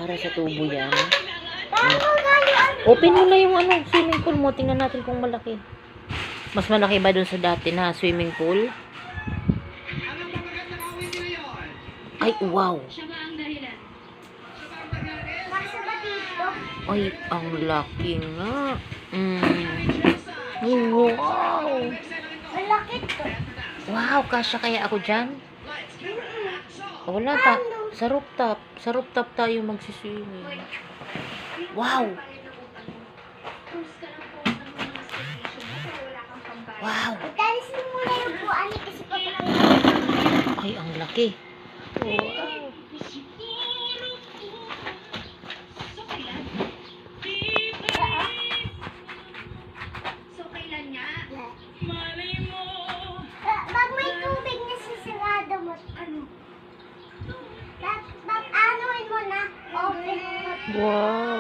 Para sa tubo yan. Open mo na yung swimming pool mo. Tingnan natin kung malaki. Mas malaki ba dun sa dati na swimming pool? Ay, wow. Ay, ang laki nga. Wow. Malaki to. Wow, kasya kaya ako dyan? Wala ta. Sa rooftop. Sa rooftop tayo magsiswimming. Wow. Wow. Italis mo muna yung buwan kasi papakita. Ay, ang laki. Pag may tubig na sisarado mo, anuhin mo na, open mo. Wow.